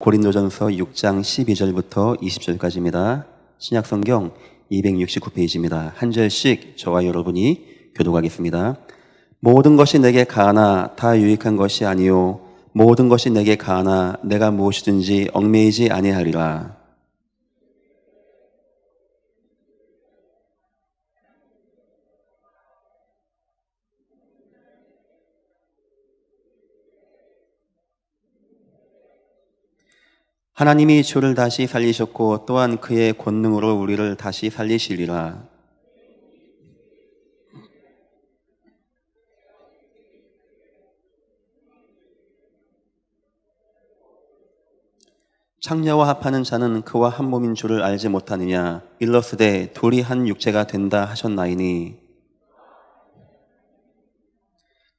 고린도전서 6장 12절부터 20절까지입니다. 신약성경 269페이지입니다. 한 절씩 저와 여러분이 교독하겠습니다. 모든 것이 내게 가하나 다 유익한 것이 아니요 모든 것이 내게 가하나 내가 무엇이든지 얽매이지 아니하리라. 하나님이 주를 다시 살리셨고 또한 그의 권능으로 우리를 다시 살리시리라. 창녀와 합하는 자는 그와 한 몸인 줄을 알지 못하느냐. 일러스되 둘이 한 육체가 된다 하셨나이니.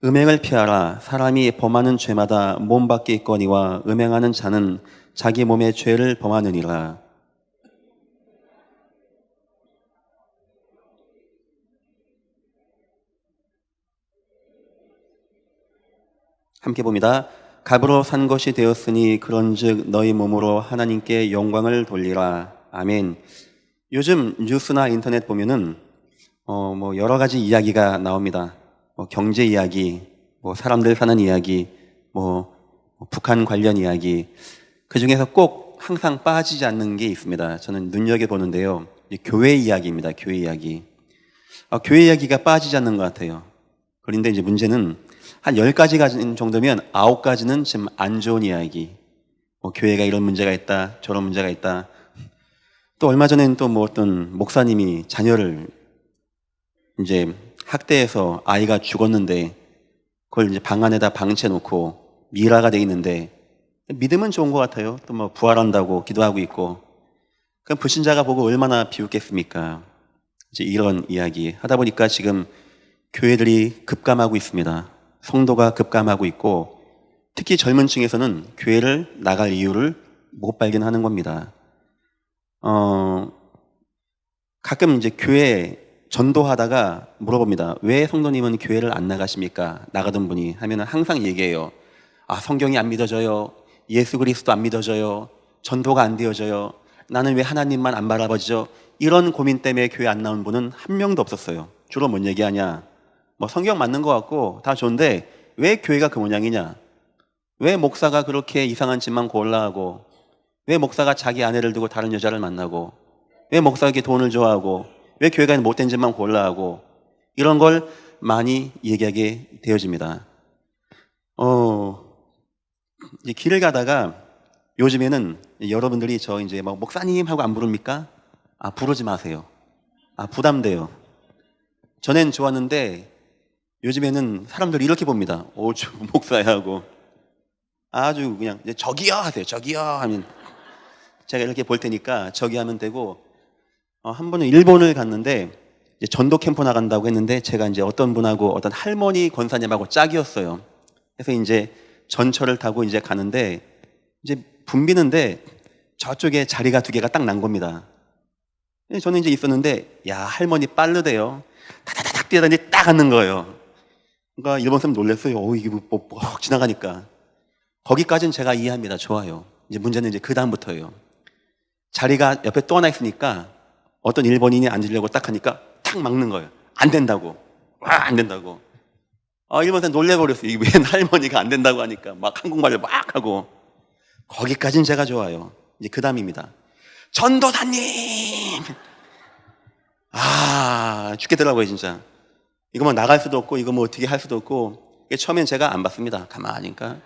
음행을 피하라. 사람이 범하는 죄마다 몸 밖에 있거니와 음행하는 자는 자기 몸의 죄를 범하느니라. 함께 봅니다. 값으로 산 것이 되었으니 그런즉 너희 몸으로 하나님께 영광을 돌리라. 아멘. 요즘 뉴스나 인터넷 보면은 여러 가지 이야기가 나옵니다. 경제 이야기, 사람들 사는 이야기, 북한 관련 이야기. 그 중에서 꼭 항상 빠지지 않는 게 있습니다. 저는 눈여겨보는데요. 교회 이야기입니다. 교회 이야기. 교회 이야기가 빠지지 않는 것 같아요. 그런데 이제 문제는 한 10가지 정도면 9가지는 지금 안 좋은 이야기. 교회가 이런 문제가 있다, 저런 문제가 있다. 또 얼마 전에는 또 어떤 목사님이 자녀를 이제 학대해서 아이가 죽었는데 그걸 이제 방 안에다 방치해 놓고 미라가 돼 있는데 믿음은 좋은 것 같아요. 또 부활한다고 기도하고 있고. 그럼 불신자가 보고 얼마나 비웃겠습니까? 이제 이런 이야기 하다 보니까 지금 교회들이 급감하고 있습니다. 성도가 급감하고 있고 특히 젊은 층에서는 교회를 나갈 이유를 못 발견하는 겁니다. 가끔 이제 교회 전도하다가 물어봅니다. 왜 성도님은 교회를 안 나가십니까? 나가던 분이 하면 항상 얘기해요. 성경이 안 믿어져요. 예수 그리스도 안 믿어져요. 전도가 안 되어져요. 나는 왜 하나님만 안 바라보죠? 이런 고민 때문에 교회 안 나온 분은 한 명도 없었어요. 주로 뭔 얘기하냐? 성경 맞는 것 같고 다 좋은데 왜 교회가 그 모양이냐? 왜 목사가 그렇게 이상한 짓만 골라하고 왜 목사가 자기 아내를 두고 다른 여자를 만나고 왜 목사에게 돈을 좋아하고 왜 교회가 못된 짓만 골라하고 이런 걸 많이 얘기하게 되어집니다. 이제 길을 가다가 요즘에는 여러분들이 저 이제 목사님 하고 안 부릅니까? 부르지 마세요. 부담돼요. 전엔 좋았는데 요즘에는 사람들이 이렇게 봅니다. 저 목사야 하고 아주 그냥 저기요 하세요. 저기요 하면 제가 이렇게 볼 테니까 저기 하면 되고. 한 번은 일본을 갔는데 이제 전도 캠프 나간다고 했는데 제가 이제 어떤 분하고 어떤 할머니 권사님하고 짝이었어요. 그래서 이제 전철을 타고 이제 가는데 이제 붐비는데 저쪽에 자리가 2개가 딱 난 겁니다. 저는 이제 있었는데 할머니 빠르대요. 타다닥 뛰어다니 딱 앉는 거예요. 그러니까 일본 사람 놀랐어요. 이게 지나가니까. 거기까지는 제가 이해합니다. 좋아요. 이제 문제는 이제 그 다음부터예요. 자리가 옆에 또 하나 있으니까 어떤 일본인이 앉으려고 딱 하니까 탁 막는 거예요. 안 된다고. 안 된다고. 일본 사람 놀래버렸어요. 이게 웬 할머니가 안 된다고 하니까 막 한국말을 막 하고. 거기까지는 제가 좋아요. 이제 그 다음입니다. 전도사님! 죽겠더라고요, 진짜. 이거 나갈 수도 없고, 이거 어떻게 할 수도 없고. 처음엔 제가 안 봤습니다. 가만히니까.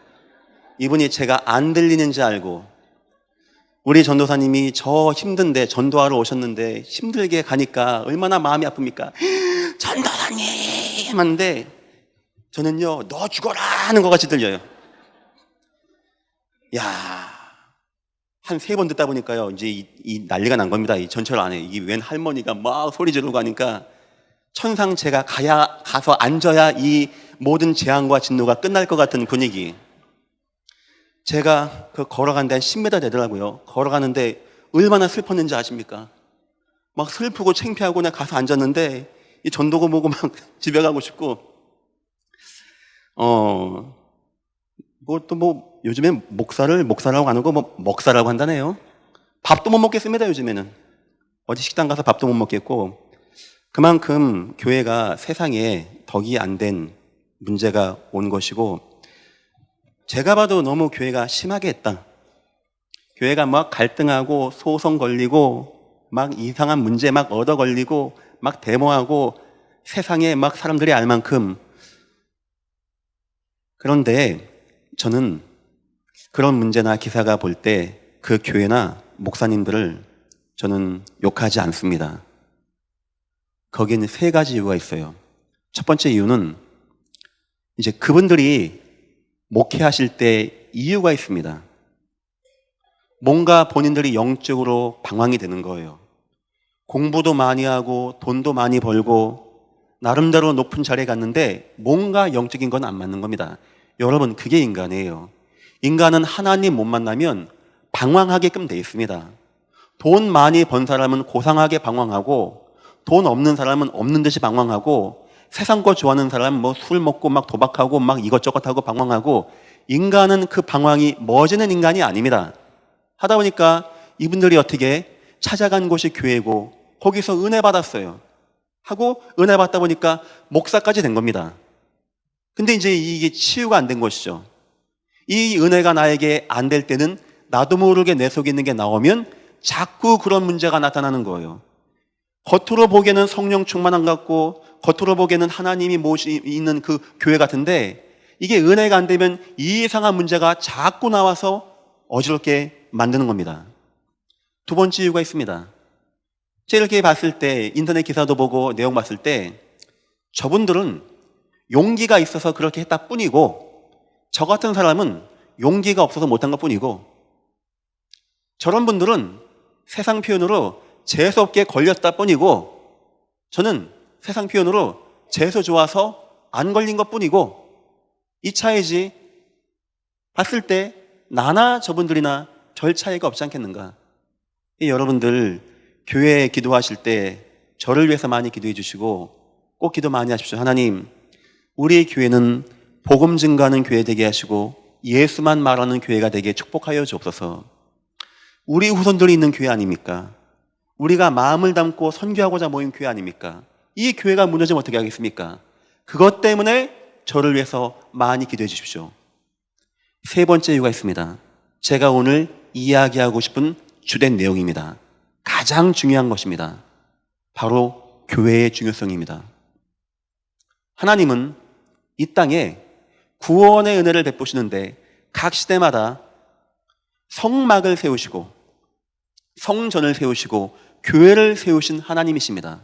이분이 제가 안 들리는지 알고, 우리 전도사님이 저 힘든데, 전도하러 오셨는데, 힘들게 가니까 얼마나 마음이 아픕니까? 전도사님! 하는데, 저는요, 너 죽어라! 하는 것 같이 들려요. 한 3번 듣다 보니까요, 이제 이 난리가 난 겁니다. 이 전철 안에. 이게 웬 할머니가 막 소리 지르고 하니까, 천상 제가 가서 앉아야 이 모든 재앙과 진노가 끝날 것 같은 분위기. 제가 걸어가는데 한 10m 되더라고요. 걸어가는데 얼마나 슬펐는지 아십니까? 막 슬프고 창피하고 내가 가서 앉았는데 이 전도고 뭐고 막 집에 가고 싶고 요즘에 목사라고 안 하고 먹사라고 한다네요. 밥도 못 먹겠습니다, 요즘에는. 어디 식당 가서 밥도 못 먹겠고, 그만큼 교회가 세상에 덕이 안 된 문제가 온 것이고, 제가 봐도 너무 교회가 심하게 했다. 교회가 막 갈등하고 소송 걸리고 막 이상한 문제 막 얻어 걸리고 막 데모하고 세상에 막 사람들이 알 만큼. 그런데 저는 그런 문제나 기사가 볼 때 그 교회나 목사님들을 저는 욕하지 않습니다. 거기에는 세 가지 이유가 있어요. 첫 번째 이유는 이제 그분들이 목회하실 때 이유가 있습니다. 뭔가 본인들이 영적으로 방황이 되는 거예요. 공부도 많이 하고 돈도 많이 벌고 나름대로 높은 자리에 갔는데 뭔가 영적인 건 안 맞는 겁니다. 여러분, 그게 인간이에요. 인간은 하나님 못 만나면 방황하게끔 돼 있습니다. 돈 많이 번 사람은 고상하게 방황하고, 돈 없는 사람은 없는 듯이 방황하고, 세상 거 좋아하는 사람은 뭐 술 먹고 막 도박하고 막 이것저것 하고 방황하고, 인간은 그 방황이 멎는 인간이 아닙니다. 하다 보니까 이분들이 어떻게 찾아간 곳이 교회고 거기서 은혜 받았어요. 하고 은혜 받다 보니까 목사까지 된 겁니다. 근데 이제 이게 치유가 안 된 것이죠. 이 은혜가 나에게 안 될 때는 나도 모르게 내 속에 있는 게 나오면 자꾸 그런 문제가 나타나는 거예요. 겉으로 보기에는 성령 충만한 것 같고 겉으로 보기에는 하나님이 있는 그 교회 같은데, 이게 은혜가 안 되면 이상한 문제가 자꾸 나와서 어지럽게 만드는 겁니다. 두 번째 이유가 있습니다. 제가 이렇게 봤을 때, 인터넷 기사도 보고 내용 봤을 때, 저분들은 용기가 있어서 그렇게 했다 뿐이고, 저 같은 사람은 용기가 없어서 못한 것 뿐이고, 저런 분들은 세상 표현으로 재수없게 걸렸다 뿐이고, 저는 세상 표현으로 재수 좋아서 안 걸린 것 뿐이고, 이 차이지. 봤을 때 나나 저분들이나 별 차이가 없지 않겠는가. 여러분들 교회에 기도하실 때 저를 위해서 많이 기도해 주시고 꼭 기도 많이 하십시오. 하나님, 우리 교회는 복음 증거하는 교회 되게 하시고 예수만 말하는 교회가 되게 축복하여 주옵소서. 우리 후손들이 있는 교회 아닙니까? 우리가 마음을 담고 선교하고자 모인 교회 아닙니까? 이 교회가 무너지면 어떻게 하겠습니까? 그것 때문에 저를 위해서 많이 기도해 주십시오. 세 번째 이유가 있습니다. 제가 오늘 이야기하고 싶은 주된 내용입니다. 가장 중요한 것입니다. 바로 교회의 중요성입니다. 하나님은 이 땅에 구원의 은혜를 베푸시는데 각 시대마다 성막을 세우시고 성전을 세우시고 교회를 세우신 하나님이십니다.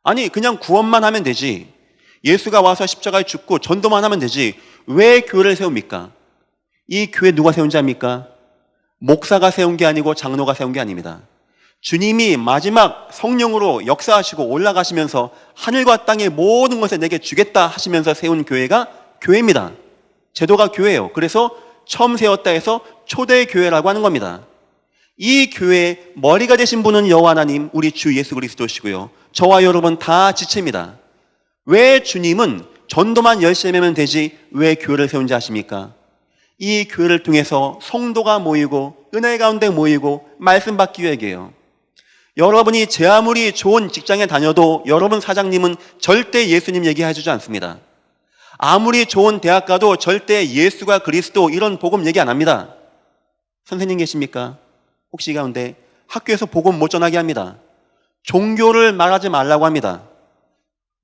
아니, 그냥 구원만 하면 되지, 예수가 와서 십자가에 죽고 전도만 하면 되지 왜 교회를 세웁니까? 이 교회 누가 세운 지 압니까? 목사가 세운 게 아니고 장로가 세운 게 아닙니다. 주님이 마지막 성령으로 역사하시고 올라가시면서 하늘과 땅의 모든 것을 내게 주겠다 하시면서 세운 교회가 교회입니다. 제도가 교회예요. 그래서 처음 세웠다 해서 초대교회라고 하는 겁니다. 이 교회의 머리가 되신 분은 여호와 하나님, 우리 주 예수 그리스도시고요, 저와 여러분 다 지체입니다. 왜 주님은 전도만 열심히 하면 되지 왜 교회를 세운지 아십니까? 이 교회를 통해서 성도가 모이고 은혜 가운데 모이고 말씀 받기 위해서요. 여러분이 제 아무리 좋은 직장에 다녀도 여러분 사장님은 절대 예수님 얘기해 주지 않습니다. 아무리 좋은 대학 가도 절대 예수가 그리스도 이런 복음 얘기 안 합니다. 선생님 계십니까? 혹시 이 가운데 학교에서 복음 못 전하게 합니다. 종교를 말하지 말라고 합니다.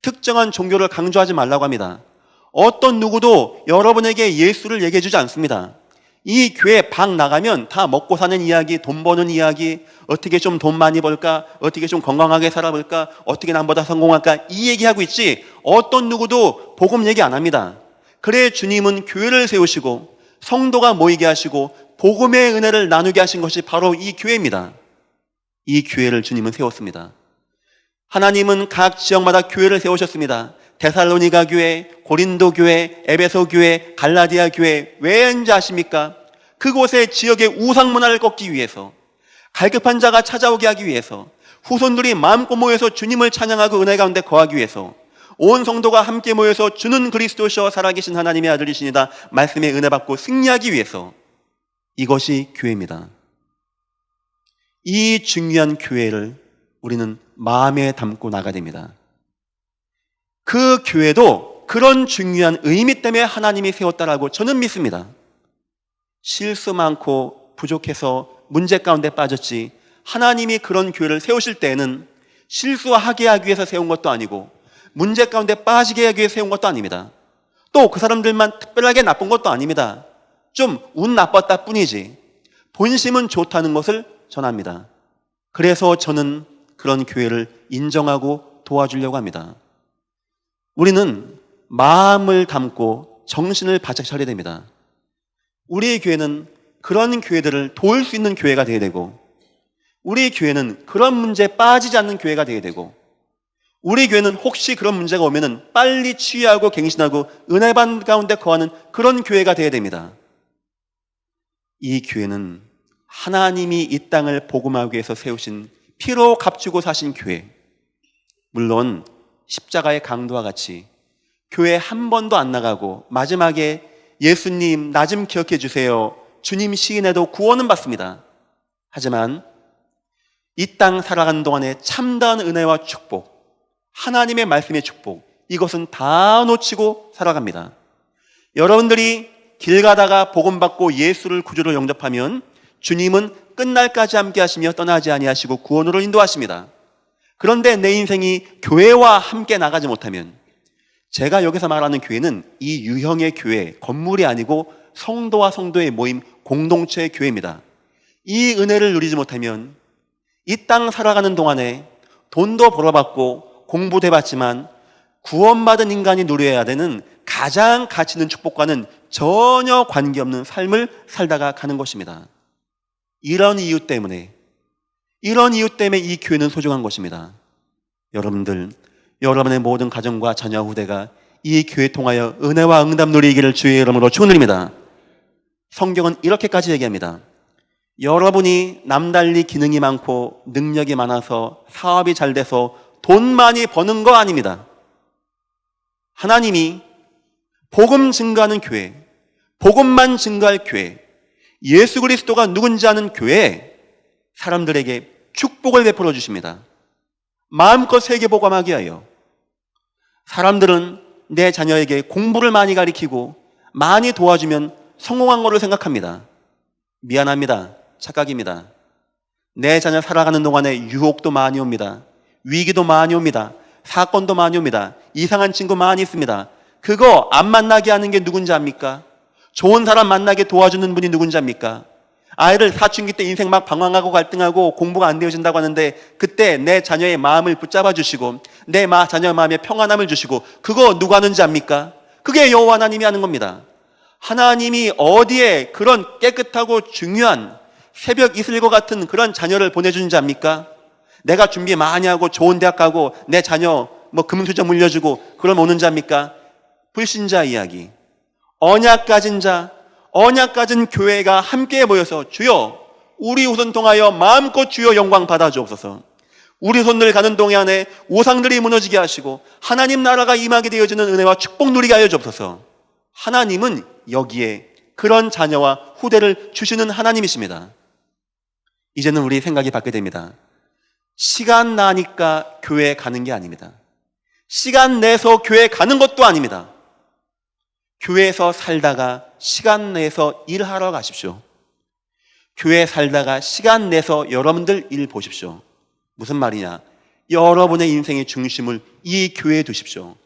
특정한 종교를 강조하지 말라고 합니다. 어떤 누구도 여러분에게 예수를 얘기해 주지 않습니다. 이 교회 방 나가면 다 먹고 사는 이야기, 돈 버는 이야기, 어떻게 좀 돈 많이 벌까, 어떻게 좀 건강하게 살아볼까, 어떻게 남보다 성공할까, 이 얘기하고 있지 어떤 누구도 복음 얘기 안 합니다. 그래 주님은 교회를 세우시고 성도가 모이게 하시고 복음의 은혜를 나누게 하신 것이 바로 이 교회입니다. 이 교회를 주님은 세웠습니다. 하나님은 각 지역마다 교회를 세우셨습니다. 데살로니가 교회, 고린도 교회, 에베소 교회, 갈라디아 교회, 왜인지 아십니까? 그곳의 지역의 우상 문화를 꺾기 위해서, 갈급한 자가 찾아오게 하기 위해서, 후손들이 마음껏 모여서 주님을 찬양하고 은혜 가운데 거하기 위해서, 온 성도가 함께 모여서 주는 그리스도시여 살아계신 하나님의 아들이시니다 말씀의 은혜 받고 승리하기 위해서, 이것이 교회입니다. 이 중요한 교회를 우리는 마음에 담고 나가야 됩니다. 그 교회도 그런 중요한 의미 때문에 하나님이 세웠다라고 저는 믿습니다. 실수 많고 부족해서 문제 가운데 빠졌지, 하나님이 그런 교회를 세우실 때에는 실수하게 하기 위해서 세운 것도 아니고 문제 가운데 빠지게 하기 위해서 세운 것도 아닙니다. 또 그 사람들만 특별하게 나쁜 것도 아닙니다. 좀 운 나빴다 뿐이지 본심은 좋다는 것을 전합니다. 그래서 저는 그런 교회를 인정하고 도와주려고 합니다. 우리는 마음을 담고 정신을 바짝 차려야 됩니다. 우리의 교회는 그런 교회들을 도울 수 있는 교회가 되어야 되고, 우리 교회는 그런 문제에 빠지지 않는 교회가 되어야 되고, 우리 교회는 혹시 그런 문제가 오면은 빨리 치유하고 갱신하고 은혜반 가운데 거하는 그런 교회가 되어야 됩니다. 이 교회는 하나님이 이 땅을 복음하기 위해서 세우신, 피로 값주고 사신 교회. 물론 십자가의 강도와 같이 교회 한 번도 안 나가고 마지막에 예수님 나 좀 기억해 주세요, 주님 시인해도 구원은 받습니다. 하지만 이 땅 살아가는 동안에 참다운 은혜와 축복, 하나님의 말씀의 축복, 이것은 다 놓치고 살아갑니다. 여러분들이 길 가다가 복음 받고 예수를 구주로 영접하면 주님은 끝날까지 함께 하시며 떠나지 아니하시고 구원으로 인도하십니다. 그런데 내 인생이 교회와 함께 나가지 못하면, 제가 여기서 말하는 교회는 이 유형의 교회, 건물이 아니고 성도와 성도의 모임, 공동체의 교회입니다. 이 은혜를 누리지 못하면 이 땅 살아가는 동안에 돈도 벌어받고 공부도 해봤지만 구원받은 인간이 누려야 되는 가장 가치 있는 축복과는 전혀 관계없는 삶을 살다가 가는 것입니다. 이런 이유 때문에 이 교회는 소중한 것입니다. 여러분들, 여러분의 모든 가정과 자녀 후대가 이 교회 통하여 은혜와 응답 누리기를 주의 이름으로 축원드립니다. 성경은 이렇게까지 얘기합니다. 여러분이 남달리 기능이 많고 능력이 많아서 사업이 잘 돼서 돈 많이 버는 거 아닙니다. 하나님이 복음 증거하는 교회, 복음만 증거할 교회, 예수 그리스도가 누군지 아는 교회에 사람들에게 축복을 베풀어 주십니다. 마음껏 세계복음하게 하여. 사람들은 내 자녀에게 공부를 많이 가르치고 많이 도와주면 성공한 거로 생각합니다. 미안합니다. 착각입니다. 내 자녀 살아가는 동안에 유혹도 많이 옵니다. 위기도 많이 옵니다. 사건도 많이 옵니다. 이상한 친구 많이 있습니다. 그거 안 만나게 하는 게 누군지 압니까? 좋은 사람 만나게 도와주는 분이 누군지 압니까? 아이를 사춘기 때 인생 막 방황하고 갈등하고 공부가 안 되어진다고 하는데 그때 내 자녀의 마음을 붙잡아 주시고 내 자녀의 마음에 평안함을 주시고, 그거 누가 하는지 압니까? 그게 여호와 하나님이 하는 겁니다. 하나님이 어디에 그런 깨끗하고 중요한 새벽 이슬과 같은 그런 자녀를 보내주는지 압니까? 내가 준비 많이 하고 좋은 대학 가고 내 자녀 금융투자 물려주고 그럼 오는지 압니까? 불신자 이야기. 언약 가진 자, 언약 가진 교회가 함께 모여서 주여 우리 후손 통하여 마음껏 주여 영광 받아 주옵소서. 우리 손들 가는 동안에 우상들이 무너지게 하시고 하나님 나라가 임하게 되어지는 은혜와 축복 누리게 하여 주옵소서. 하나님은 여기에 그런 자녀와 후대를 주시는 하나님이십니다. 이제는 우리 생각이 바뀌게 됩니다. 시간 나니까 교회에 가는 게 아닙니다. 시간 내서 교회에 가는 것도 아닙니다. 교회에서 살다가 시간 내서 일하러 가십시오. 교회 살다가 시간 내서 여러분들 일 보십시오. 무슨 말이냐? 여러분의 인생의 중심을 이 교회에 두십시오.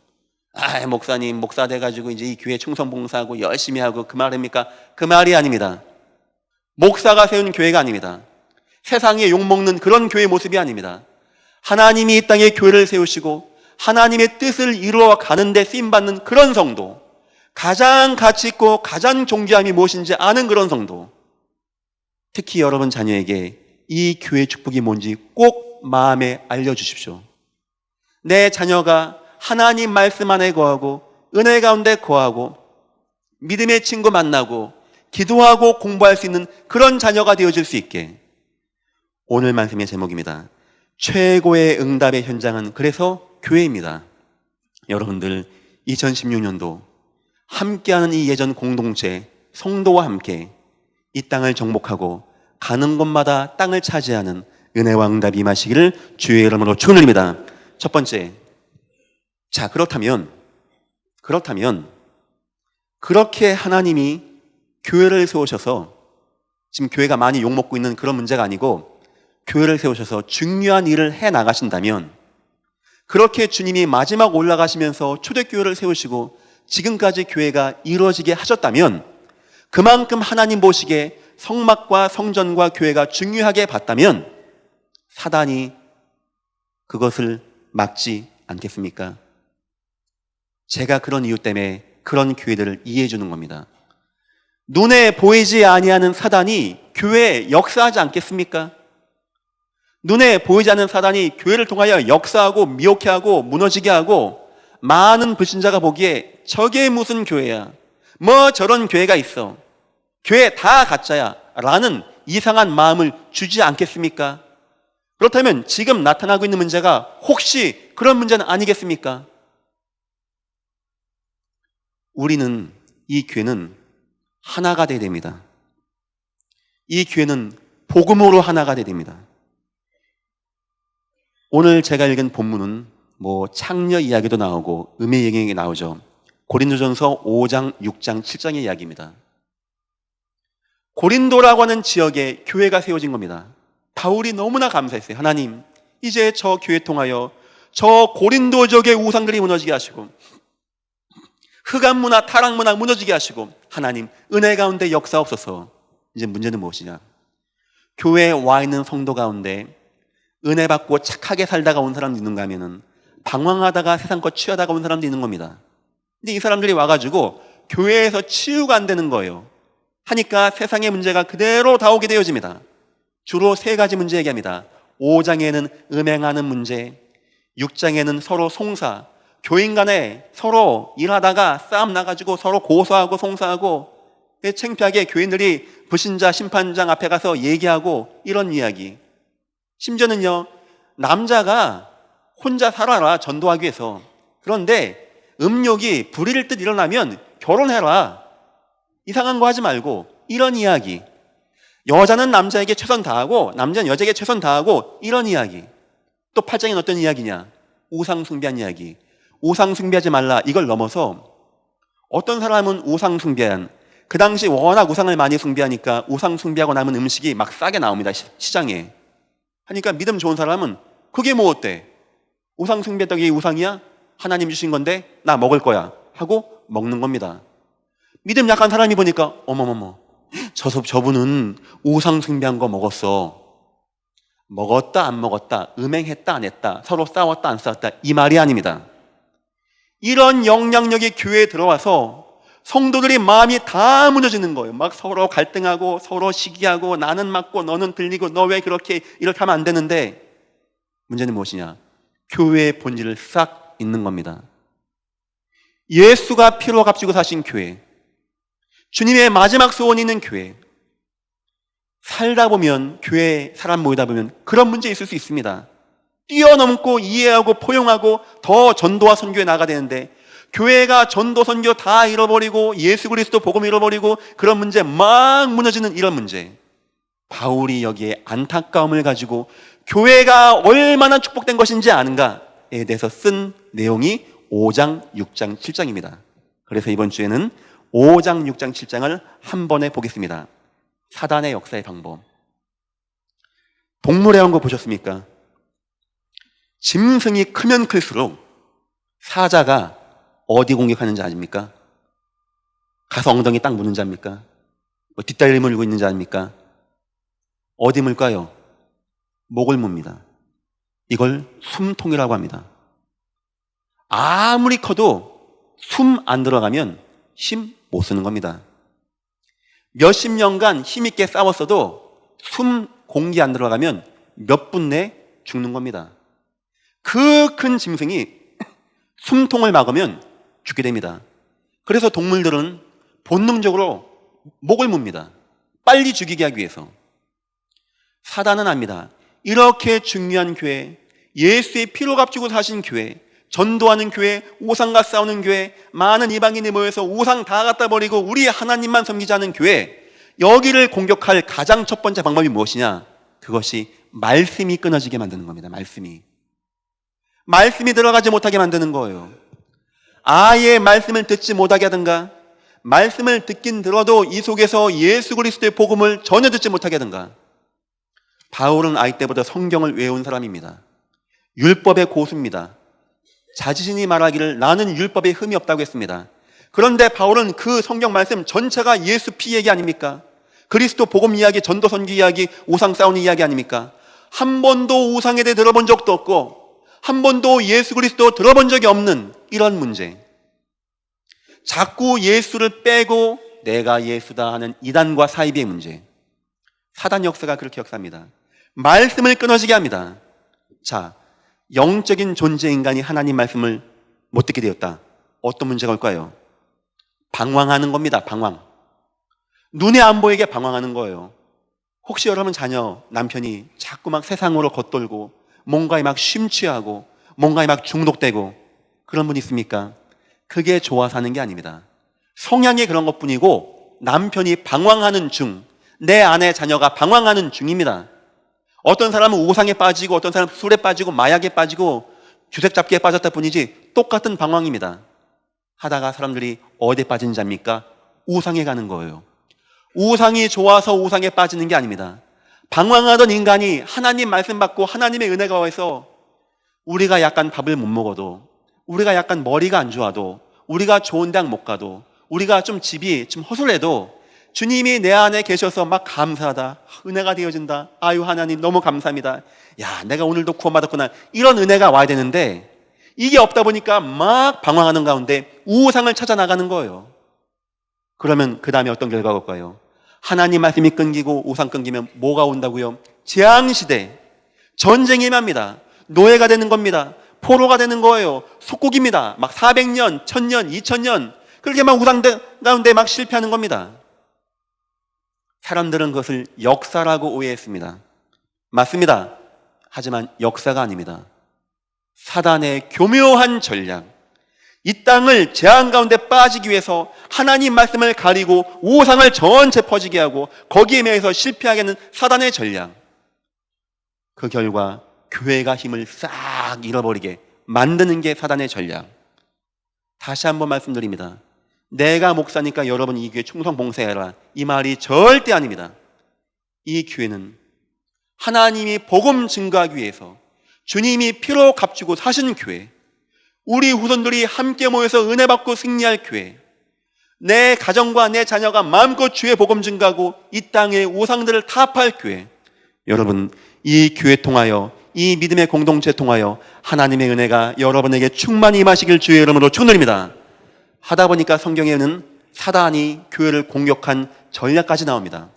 목사님, 목사 돼가지고 이제 이 교회 충성 봉사하고 열심히 하고 그 말입니까? 그 말이 아닙니다. 목사가 세운 교회가 아닙니다. 세상에 욕먹는 그런 교회 모습이 아닙니다. 하나님이 이 땅에 교회를 세우시고 하나님의 뜻을 이루어 가는데 쓰임받는 그런 성도, 가장 가치 있고 가장 존귀함이 무엇인지 아는 그런 성도, 특히 여러분 자녀에게 이 교회 축복이 뭔지 꼭 마음에 알려주십시오. 내 자녀가 하나님 말씀 안에 거하고 은혜 가운데 거하고 믿음의 친구 만나고 기도하고 공부할 수 있는 그런 자녀가 되어질 수 있게. 오늘 말씀의 제목입니다. 최고의 응답의 현장은 그래서 교회입니다. 여러분들 2016년도 함께하는 이 예전 공동체 성도와 함께 이 땅을 정복하고 가는 곳마다 땅을 차지하는 은혜와 응답이 임하시기를 주의 이름으로 축원드립니다. 첫 번째, 자 그렇다면 그렇게 하나님이 교회를 세우셔서, 지금 교회가 많이 욕먹고 있는 그런 문제가 아니고 교회를 세우셔서 중요한 일을 해 나가신다면, 그렇게 주님이 마지막 올라가시면서 초대교회를 세우시고 지금까지 교회가 이루어지게 하셨다면, 그만큼 하나님 보시기에 성막과 성전과 교회가 중요하게 봤다면 사단이 그것을 막지 않겠습니까? 제가 그런 이유 때문에 그런 교회들을 이해해 주는 겁니다. 눈에 보이지 아니하는 사단이 교회에 역사하지 않겠습니까? 눈에 보이지 않는 사단이 교회를 통하여 역사하고 미혹해하고 무너지게 하고, 많은 불신자가 보기에 저게 무슨 교회야, 뭐 저런 교회가 있어, 교회 다 가짜야 라는 이상한 마음을 주지 않겠습니까? 그렇다면 지금 나타나고 있는 문제가 혹시 그런 문제는 아니겠습니까? 우리는, 이 교회는 하나가 되어야 됩니다. 이 교회는 복음으로 하나가 되어야 됩니다. 오늘 제가 읽은 본문은 창녀 이야기도 나오고 음의 영역이 나오죠. 고린도전서 5장, 6장, 7장의 이야기입니다. 고린도라고 하는 지역에 교회가 세워진 겁니다. 바울이 너무나 감사했어요. 하나님, 이제 저 교회 통하여 저 고린도 지역의 우상들이 무너지게 하시고 흑암 문화, 타락 문화 무너지게 하시고, 하나님 은혜 가운데 역사옵소서. 이제 문제는 무엇이냐? 교회에 와 있는 성도 가운데 은혜 받고 착하게 살다가 온 사람도 있는가 하면은 방황하다가 세상껏 취하다가 온 사람도 있는 겁니다. 근데 이 사람들이 와가지고 교회에서 치유가 안 되는 거예요. 하니까 세상의 문제가 그대로 다 오게 되어집니다. 주로 세 가지 문제 얘기합니다. 5장에는 음행하는 문제, 6장에는 서로 송사, 교인 간에 서로 일하다가 싸움 나가지고 서로 고소하고 송사하고 창피하게 교인들이 불신자 심판장 앞에 가서 얘기하고, 이런 이야기. 심지어는요, 남자가 혼자 살아라, 전도하기 위해서. 그런데 음욕이 불일 듯 일어나면 결혼해라, 이상한 거 하지 말고, 이런 이야기. 여자는 남자에게 최선 다하고 남자는 여자에게 최선 다하고, 이런 이야기. 또 8장에는 어떤 이야기냐? 우상 숭배한 이야기. 우상 숭배하지 말라, 이걸 넘어서 어떤 사람은 우상 숭배한, 그 당시 워낙 우상을 많이 숭배하니까 우상 숭배하고 남은 음식이 막 싸게 나옵니다, 시장에. 하니까 믿음 좋은 사람은 그게 뭐 어때? 우상 숭배했던 게 우상이야? 하나님 주신 건데 나 먹을 거야 하고 먹는 겁니다. 믿음 약한 사람이 보니까 어머머머, 저분은 우상 숭배한 거 먹었어. 먹었다 안 먹었다, 음행했다 안 했다, 서로 싸웠다 안 싸웠다, 이 말이 아닙니다. 이런 영향력이 교회에 들어와서 성도들이 마음이 다 무너지는 거예요. 막 서로 갈등하고 서로 시기하고, 나는 맞고 너는 들리고, 너 왜 이렇게 하면 안 되는데, 문제는 무엇이냐? 교회의 본질을 싹 잊는 겁니다. 예수가 피로 값지고 사신 교회, 주님의 마지막 소원이 있는 교회, 살다 보면, 교회에 사람 모이다 보면 그런 문제 있을 수 있습니다. 뛰어넘고 이해하고 포용하고 더 전도와 선교에 나가야 되는데, 교회가 전도 선교 다 잃어버리고 예수 그리스도 복음 잃어버리고 그런 문제 막 무너지는 이런 문제. 바울이 여기에 안타까움을 가지고 교회가 얼마나 축복된 것인지 아는가에 대해서 쓴 내용이 5장, 6장, 7장입니다. 그래서 이번 주에는 5장, 6장, 7장을 한 번에 보겠습니다. 사단의 역사의 방법. 동물의 왕국 보셨습니까? 짐승이 크면 클수록 사자가 어디 공격하는지 아십니까? 가서 엉덩이 딱 무는지 압니까? 뒷다리 물고 있는지 압니까? 어디 물까요? 목을 뭅니다. 이걸 숨통이라고 합니다. 아무리 커도 숨 안 들어가면 힘 못 쓰는 겁니다. 몇십 년간 힘있게 싸웠어도 숨 공기 안 들어가면 몇 분 내에 죽는 겁니다. 그 큰 짐승이 숨통을 막으면 죽게 됩니다. 그래서 동물들은 본능적으로 목을 뭅니다. 빨리 죽이게 하기 위해서. 사단은 압니다. 이렇게 중요한 교회, 예수의 피로 값지고 사신 교회, 전도하는 교회, 우상과 싸우는 교회, 많은 이방인이 모여서 우상 다 갖다 버리고 우리 하나님만 섬기자는 교회, 여기를 공격할 가장 첫 번째 방법이 무엇이냐? 그것이 말씀이 끊어지게 만드는 겁니다. 말씀이 들어가지 못하게 만드는 거예요. 아예 말씀을 듣지 못하게 하든가, 말씀을 듣긴 들어도 이 속에서 예수 그리스도의 복음을 전혀 듣지 못하게 하든가. 바울은 아이 때부터 성경을 외운 사람입니다. 율법의 고수입니다. 자신이 말하기를 나는 율법에 흠이 없다고 했습니다. 그런데 바울은 그 성경 말씀 전체가 예수 피 얘기 아닙니까? 그리스도 복음 이야기, 전도 선교 이야기, 우상 싸우는 이야기 아닙니까? 한 번도 우상에 대해 들어본 적도 없고 한 번도 예수 그리스도 들어본 적이 없는 이런 문제, 자꾸 예수를 빼고 내가 예수다 하는 이단과 사이비의 문제, 사단 역사가 그렇게 역사합니다. 말씀을 끊어지게 합니다. 자, 영적인 존재 인간이 하나님 말씀을 못 듣게 되었다. 어떤 문제가 올까요? 방황하는 겁니다. 방황. 눈에 안 보이게 방황하는 거예요. 혹시 여러분 자녀, 남편이 자꾸 막 세상으로 겉돌고 뭔가에 막 심취하고 뭔가에 막 중독되고 그런 분 있습니까? 그게 좋아서 하는 게 아닙니다. 성향이 그런 것뿐이고 남편이 방황하는 중, 내 아내 자녀가 방황하는 중입니다. 어떤 사람은 우상에 빠지고 어떤 사람은 술에 빠지고 마약에 빠지고 주색 잡기에 빠졌다 뿐이지 똑같은 방황입니다. 하다가 사람들이 어디에 빠진 자입니까? 우상에 가는 거예요. 우상이 좋아서 우상에 빠지는 게 아닙니다. 방황하던 인간이 하나님 말씀 받고 하나님의 은혜가 와서 우리가 약간 밥을 못 먹어도, 우리가 약간 머리가 안 좋아도, 우리가 좋은 대학 못 가도, 우리가 좀 집이 좀 허술해도 주님이 내 안에 계셔서 막 감사하다, 은혜가 되어진다, 아유 하나님 너무 감사합니다, 야 내가 오늘도 구원받았구나, 이런 은혜가 와야 되는데 이게 없다 보니까 막 방황하는 가운데 우상을 찾아 나가는 거예요. 그러면 그 다음에 어떤 결과가 올까요? 하나님 말씀이 끊기고 우상 끊기면 뭐가 온다고요? 재앙시대, 전쟁이 임합니다. 노예가 되는 겁니다. 포로가 되는 거예요. 속국입니다. 막 400년, 1000년, 2000년 그렇게 막 우상 가운데 막 실패하는 겁니다. 사람들은 그것을 역사라고 오해했습니다. 맞습니다. 하지만 역사가 아닙니다. 사단의 교묘한 전략, 이 땅을 재앙 가운데 빠지기 위해서 하나님 말씀을 가리고 우상을 전체 퍼지게 하고 거기에 매여서 실패하게 하는 사단의 전략, 그 결과 교회가 힘을 싹 잃어버리게 만드는 게 사단의 전략. 다시 한번 말씀드립니다. 내가 목사니까 여러분 이 교회 충성 봉사해라, 이 말이 절대 아닙니다. 이 교회는 하나님이 복음 증거하기 위해서 주님이 피로 값주고 사신 교회, 우리 후손들이 함께 모여서 은혜 받고 승리할 교회, 내 가정과 내 자녀가 마음껏 주의 복음 증거하고 이 땅의 우상들을 타파할 교회, 여러분 이 교회 통하여, 이 믿음의 공동체 통하여 하나님의 은혜가 여러분에게 충만히 임하시길 주의 이름으로 축원드립니다. 하다 보니까 성경에는 사단이 교회를 공격한 전략까지 나옵니다.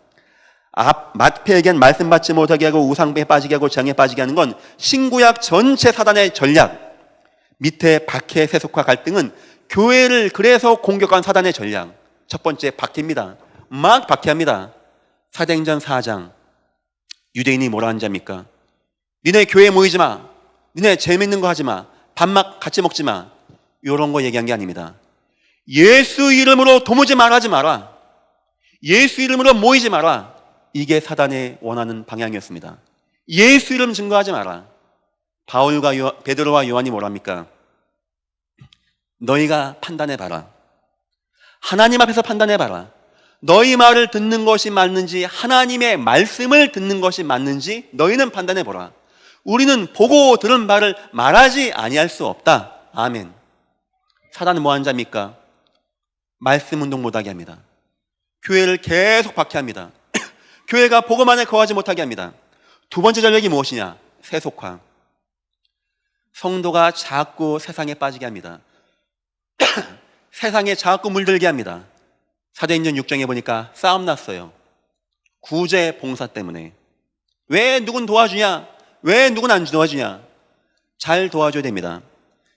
마태에겐 말씀 받지 못하게 하고 우상에 빠지게 하고 재앙에 빠지게 하는 건 신구약 전체 사단의 전략. 밑에 박해, 세속화, 갈등은 교회를 그래서 공격한 사단의 전략. 첫 번째 박해입니다. 막 박해합니다. 사도행전 4장, 유대인이 뭐라 하는 자입니까? 니네 교회에 모이지 마, 니네 재밌는 거 하지 마, 밥 막 같이 먹지 마, 이런 거 얘기한 게 아닙니다. 예수 이름으로 도무지 말하지 마라, 예수 이름으로 모이지 마라, 이게 사단의 원하는 방향이었습니다. 예수 이름 증거하지 마라. 바울과 베드로와 요한이 뭐랍니까? 너희가 판단해봐라. 하나님 앞에서 판단해봐라. 너희 말을 듣는 것이 맞는지, 하나님의 말씀을 듣는 것이 맞는지 너희는 판단해보라. 우리는 보고 들은 바를 말하지 아니할 수 없다. 아멘. 사단은 뭐하는 자입니까? 말씀 운동 못하게 합니다. 교회를 계속 박해합니다. 교회가 복음 안에 거하지 못하게 합니다. 두 번째 전략이 무엇이냐? 세속화. 성도가 자꾸 세상에 빠지게 합니다. 세상에 자꾸 물들게 합니다. 사도행전 6장에 보니까 싸움 났어요. 구제 봉사 때문에. 왜 누군 도와주냐? 왜 누군 안 도와주냐? 잘 도와줘야 됩니다.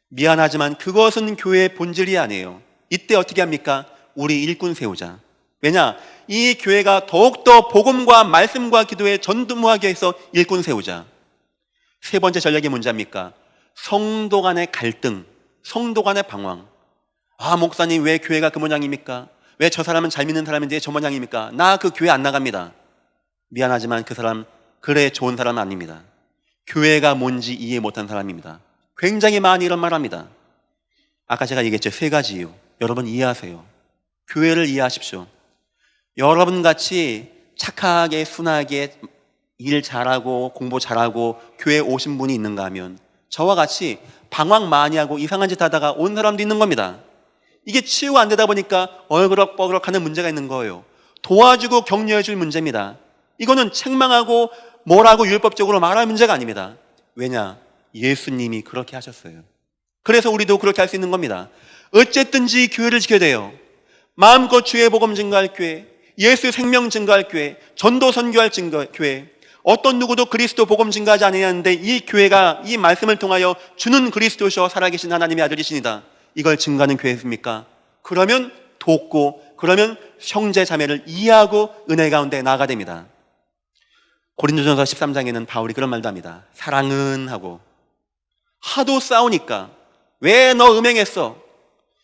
미안하지만 그것은 교회의 본질이 아니에요. 이때 어떻게 합니까? 우리 일꾼 세우자. 왜냐? 이 교회가 더욱더 복음과 말씀과 기도에 전도무하게 해서 일꾼 세우자. 세 번째 전략이 뭔지 압니까? 성도 간의 갈등, 성도 간의 방황. 아, 목사님 왜 교회가 그 모양입니까? 왜 저 사람은 잘 믿는 사람인데 저 모양입니까? 나 그 교회 안 나갑니다. 미안하지만 그 사람 그래 좋은 사람은 아닙니다. 교회가 뭔지 이해 못한 사람입니다. 굉장히 많이 이런 말 합니다. 아까 제가 얘기했죠. 3가지 이유. 여러분 이해하세요. 교회를 이해하십시오. 여러분 같이 착하게 순하게 일 잘하고 공부 잘하고 교회 오신 분이 있는가 하면 저와 같이 방황 많이 하고 이상한 짓 하다가 온 사람도 있는 겁니다. 이게 치유가 안 되다 보니까 얼그럭버그럭 하는 문제가 있는 거예요. 도와주고 격려해 줄 문제입니다. 이거는 책망하고 뭐라고 율법적으로 말할 문제가 아닙니다. 왜냐? 예수님이 그렇게 하셨어요. 그래서 우리도 그렇게 할 수 있는 겁니다. 어쨌든지 교회를 지켜야 돼요. 마음껏 주의 복음 증거할 교회, 예수 생명 증거할 교회, 전도 선교할 교회. 어떤 누구도 그리스도 복음 증거하지 않았는데 이 교회가 이 말씀을 통하여 주는 그리스도시오 살아계신 하나님의 아들이시니다. 이걸 증거하는 교회입니까? 그러면 돕고 그러면 형제 자매를 이해하고 은혜 가운데 나아가 됩니다. 고린도전서 13장에는 바울이 그런 말도 합니다. 사랑은 하고 하도 싸우니까 왜 너 음행했어?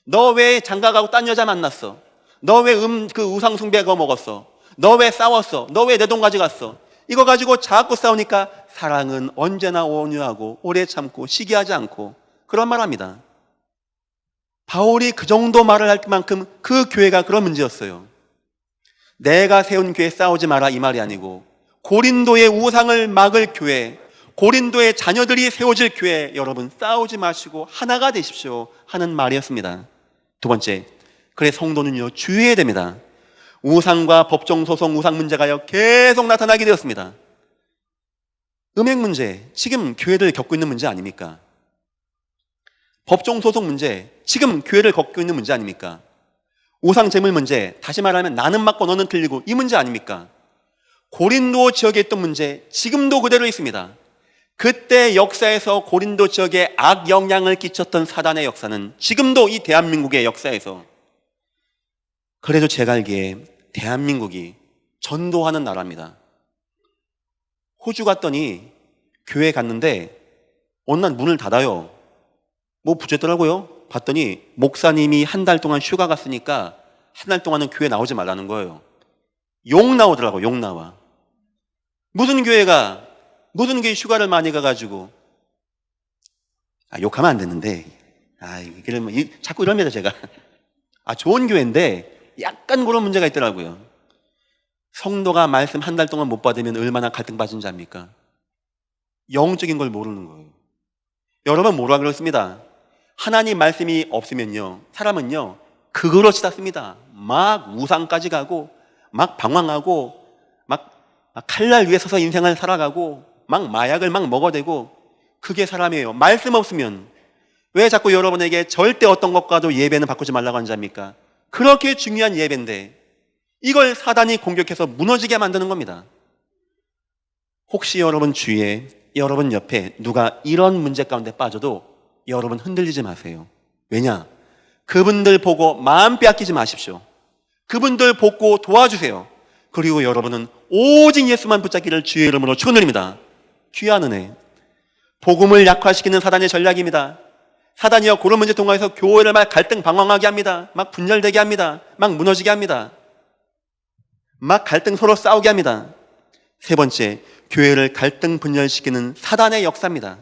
너 왜 장가가고 딴 여자 만났어? 너 왜 그 우상 숭배 그거 먹었어? 너 왜 싸웠어? 너 왜 내 돈 가져갔어? 이거 가지고 자꾸 싸우니까 사랑은 언제나 온유하고 오래 참고 시기하지 않고 그런 말 합니다. 바울이 그 정도 말을 할 만큼 그 교회가 그런 문제였어요. 내가 세운 교회 싸우지 마라 이 말이 아니고 고린도의 우상을 막을 교회, 고린도의 자녀들이 세워질 교회, 여러분 싸우지 마시고 하나가 되십시오 하는 말이었습니다. 2번째, 그래 성도는요 주의해야 됩니다. 우상과 법정소송 우상 문제가요 계속 나타나게 되었습니다. 음행 문제, 지금 교회들 겪고 있는 문제 아닙니까? 법정소송 문제, 지금 교회를 겪고 있는 문제 아닙니까? 우상 제물 문제, 다시 말하면 나는 맞고 너는 틀리고 이 문제 아닙니까? 고린도 지역에 있던 문제, 지금도 그대로 있습니다. 그때 역사에서 고린도 지역에 악 영향을 끼쳤던 사단의 역사는 지금도 이 대한민국의 역사에서, 그래도 제가 알기에 대한민국이 전도하는 나라입니다. 호주 갔더니 교회 갔는데 어느 날 문을 닫아요. 뭐 부재더라고요. 봤더니 목사님이 한 달 동안 휴가 갔으니까 한 달 동안은 교회 나오지 말라는 거예요. 욕 나오더라고. 욕 나와. 무슨 교회 휴가를 많이 가가지고 욕하면 안 되는데 자꾸 이럽니다 제가. 좋은 교회인데 약간 그런 문제가 있더라고요. 성도가 말씀 한 달 동안 못 받으면 얼마나 갈등 받은 줄 압니까? 영적인 걸 모르는 거예요. 여러분 뭐라 그랬습니다. 하나님 말씀이 없으면요 사람은요 그거로 치닫습니다. 막 우상까지 가고 막 방황하고 막 칼날 위에 서서 인생을 살아가고 막 마약을 막 먹어대고 그게 사람이에요. 말씀 없으면 왜 자꾸 여러분에게 절대 어떤 것과도 예배는 바꾸지 말라고 하는지 압니까? 그렇게 중요한 예배인데 이걸 사단이 공격해서 무너지게 만드는 겁니다. 혹시 여러분 주위에 여러분 옆에 누가 이런 문제 가운데 빠져도 여러분 흔들리지 마세요. 왜냐? 그분들 보고 마음 빼앗기지 마십시오. 그분들 보고 도와주세요. 그리고 여러분은 오직 예수만 붙잡기를 주의 이름으로 축원드립니다. 귀한 은혜. 복음을 약화시키는 사단의 전략입니다. 사단이요 그런 문제 통해서 교회를 막 갈등 방황하게 합니다. 막 분열되게 합니다. 막 무너지게 합니다. 막 갈등 서로 싸우게 합니다. 3번째, 교회를 갈등 분열시키는 사단의 역사입니다.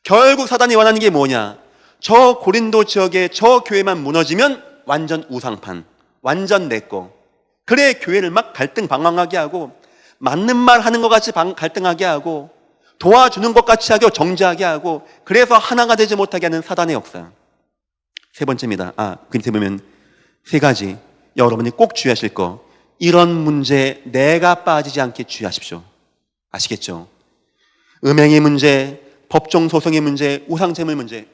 결국 사단이 원하는 게 뭐냐? 저 고린도 지역에 저 교회만 무너지면 완전 우상판, 완전 내꺼. 그래 교회를 막 갈등 방황하게 하고 맞는 말 하는 것 같이 갈등하게 하고 도와주는 것 같이 하고 정죄하게 하고 그래서 하나가 되지 못하게 하는 사단의 역사. 3번째입니다. 그렇게 보면 3가지 여러분이 꼭 주의하실 거. 이런 문제 내가 빠지지 않게 주의하십시오. 아시겠죠? 음행의 문제, 법정소송의 문제, 우상제물 문제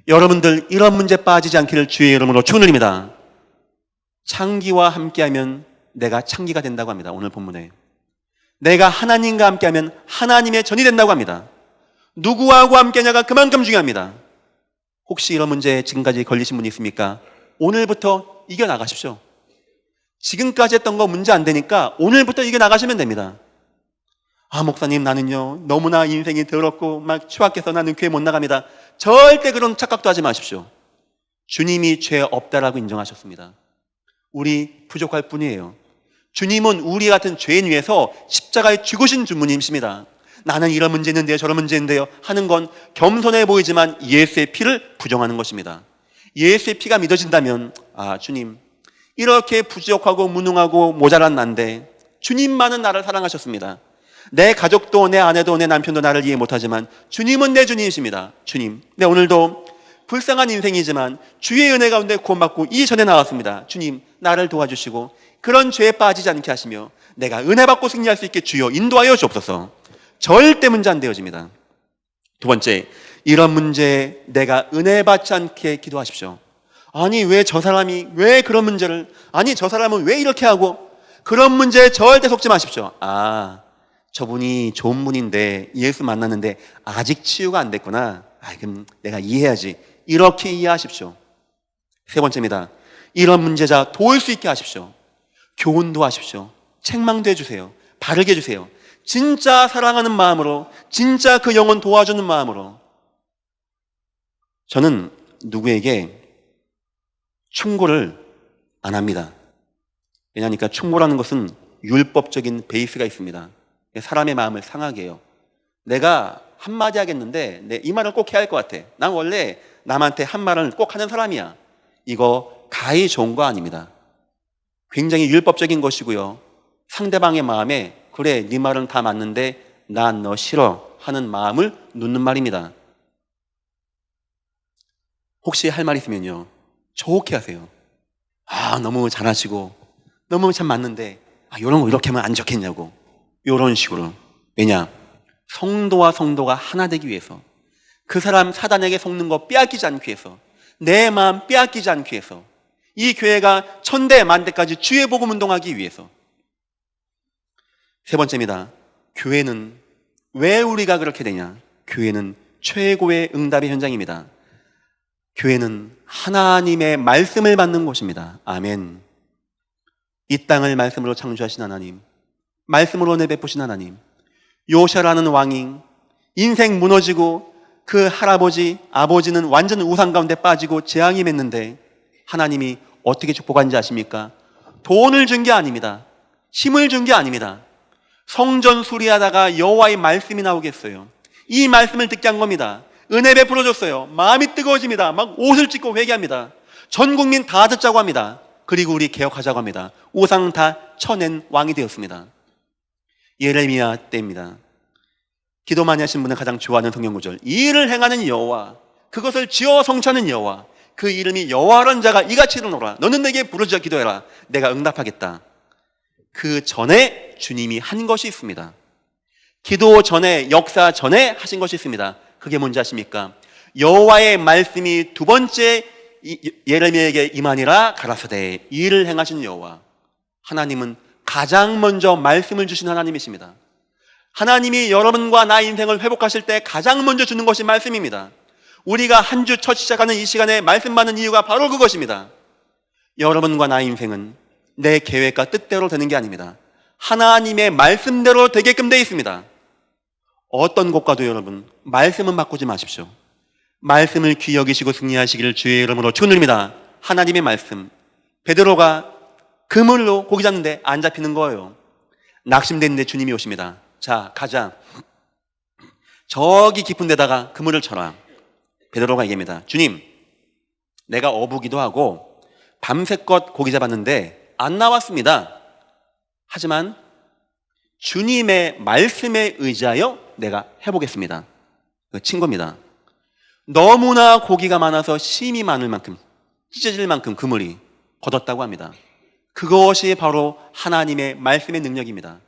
여러분들 이런 문제 빠지지 않기를 주의 이름으로 축원드립니다. 창기와 함께하면 내가 창기가 된다고 합니다. 오늘 본문에 내가 하나님과 함께하면 하나님의 전이 된다고 합니다. 누구하고 함께하냐가 그만큼 중요합니다. 혹시 이런 문제에 지금까지 걸리신 분이 있습니까? 오늘부터 이겨나가십시오. 지금까지 했던 거 문제 안 되니까 오늘부터 이겨나가시면 됩니다. 아, 목사님, 나는요 너무나 인생이 더럽고 막 추악해서 나는 교회 못 나갑니다. 절대 그런 착각도 하지 마십시오. 주님이 죄 없다라고 인정하셨습니다. 우리 부족할 뿐이에요. 주님은 우리 같은 죄인 위해서 십자가에 죽으신 주님이십니다. 나는 이런 문제 있는데요, 저런 문제 있는데요 하는 건 겸손해 보이지만 예수의 피를 부정하는 것입니다. 예수의 피가 믿어진다면, 아, 주님, 이렇게 부족하고 무능하고 모자란 난데 주님만은 나를 사랑하셨습니다. 내 가족도 내 아내도 내 남편도 나를 이해 못하지만 주님은 내 주님이십니다. 주님, 내 오늘도 불쌍한 인생이지만 주의 은혜 가운데 구원받고 이전에 나왔습니다. 주님, 나를 도와주시고 그런 죄에 빠지지 않게 하시며 내가 은혜 받고 승리할 수 있게 주여 인도하여 주옵소서. 절대 문제 안 되어집니다. 두 번째, 이런 문제에 내가 은혜 받지 않게 기도하십시오. 아니, 왜 저 사람이 왜 그런 문제를, 아니 저 사람은 왜 이렇게 하고, 그런 문제에 절대 속지 마십시오. 아, 저분이 좋은 분인데 예수 만났는데 아직 치유가 안 됐구나. 아, 그럼 내가 이해해야지. 이렇게 이해하십시오. 세 번째입니다. 이런 문제자 도울 수 있게 하십시오. 교훈도 하십시오. 책망도 해주세요. 바르게 해주세요. 진짜 사랑하는 마음으로, 진짜 그 영혼 도와주는 마음으로. 저는 누구에게 충고를 안 합니다. 왜냐하니까 충고라는 것은 율법적인 베이스가 있습니다. 사람의 마음을 상하게 해요. 내가 한마디 하겠는데 이 말을 꼭 해야 할 것 같아. 난 원래 남한테 한 말을 꼭 하는 사람이야. 이거 가히 좋은 거 아닙니다. 굉장히 율법적인 것이고요. 상대방의 마음에 그래, 네 말은 다 맞는데 난 너 싫어 하는 마음을 눕는 말입니다. 혹시 할 말 있으면요, 좋게 하세요. 아, 너무 잘하시고 너무 참 맞는데 이런 거 이렇게 하면 안 좋겠냐고, 이런 식으로. 왜냐? 성도와 성도가 하나 되기 위해서, 그 사람 사단에게 속는 거 빼앗기지 않기 위해서, 내 마음 빼앗기지 않기 위해서, 이 교회가 천대 만대까지 주의 복음 운동하기 위해서. 세 번째입니다. 교회는 왜 우리가 그렇게 되냐? 교회는 최고의 응답의 현장입니다. 교회는 하나님의 말씀을 받는 곳입니다. 아멘. 이 땅을 말씀으로 창조하신 하나님, 말씀으로 내베푸신 하나님, 요샤라는 왕이 인생 무너지고 그 할아버지, 아버지는 완전 우상 가운데 빠지고 재앙이 맺는데 하나님이 어떻게 축복한지 아십니까? 돈을 준 게 아닙니다. 힘을 준 게 아닙니다. 성전 수리하다가 여호와의 말씀이 나오겠어요. 이 말씀을 듣게 한 겁니다. 은혜 베풀어 줬어요. 마음이 뜨거워집니다. 막 옷을 찢고 회개합니다. 전 국민 다 듣자고 합니다. 그리고 우리 개혁하자고 합니다. 우상 다 쳐낸 왕이 되었습니다. 예레미야 때입니다. 기도 많이 하신 분은 가장 좋아하는 성경 구절, 이 일을 행하는 여호와, 그것을 지어 성취하는 여호와, 그 이름이 여호와라는 자가 이같이 일어노라. 너는 내게 부르짖어 기도해라. 내가 응답하겠다. 그 전에 주님이 한 것이 있습니다. 기도 전에, 역사 전에 하신 것이 있습니다. 그게 뭔지 아십니까? 여호와의 말씀이 두 번째 예레미야에게 임하니라 가라사대. 이 일을 행하신 여호와. 하나님은 가장 먼저 말씀을 주신 하나님이십니다. 하나님이 여러분과 나 인생을 회복하실 때 가장 먼저 주는 것이 말씀입니다. 우리가 한 주 첫 시작하는 이 시간에 말씀 받는 이유가 바로 그것입니다. 여러분과 나 인생은 내 계획과 뜻대로 되는 게 아닙니다. 하나님의 말씀대로 되게끔 되어 있습니다. 어떤 것과도 여러분, 말씀은 바꾸지 마십시오. 말씀을 귀히 여기시고 승리하시기를 주의 이름으로 축원드립니다. 하나님의 말씀. 베드로가 그물로 고기 잡는데 안 잡히는 거예요. 낙심됐는데 주님이 오십니다. 자, 가자. 저기 깊은 데다가 그물을 쳐라. 베드로가 얘기합니다. 주님, 내가 어부기도 하고 밤새껏 고기 잡았는데 안 나왔습니다. 하지만 주님의 말씀에 의지하여 내가 해보겠습니다. 친 겁니다. 너무나 고기가 많아서 심이 많을 만큼, 찢어질 만큼 그물이 걷었다고 합니다. 그것이 바로 하나님의 말씀의 능력입니다.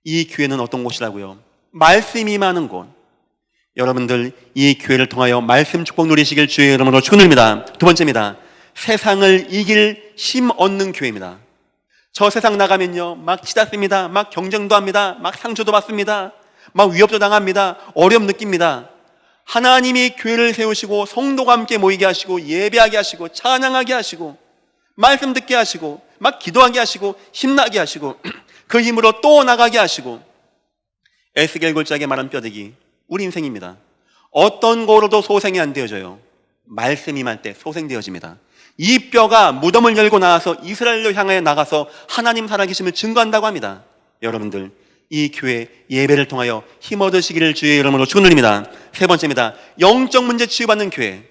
이 교회는 어떤 곳이라고요? 말씀이 많은 곳. 여러분들 이 교회를 통하여 말씀 축복 누리시길 주의 이름으로 축원드립니다. 두 번째입니다. 세상을 이길 힘 얻는 교회입니다. 저 세상 나가면요, 막 치닫습니다. 막 경쟁도 합니다. 막 상처도 받습니다. 막 위협도 당합니다. 어려움 느낍니다. 하나님이 교회를 세우시고 성도가 함께 모이게 하시고 예배하게 하시고 찬양하게 하시고 말씀 듣게 하시고 막 기도하게 하시고 힘나게 하시고 그 힘으로 또 나가게 하시고 에스겔 골짜기에 말한 뼈대기, 우리 인생입니다. 어떤 거로도 소생이 안 되어져요. 말씀이 임할 때 소생되어집니다. 이 뼈가 무덤을 열고 나와서 이스라엘로 향해 나가서 하나님 살아계심을 증거한다고 합니다. 여러분들, 이 교회 예배를 통하여 힘 얻으시기를 주의 이름으로 축원드립니다. 세 번째입니다. 영적 문제 치유받는 교회.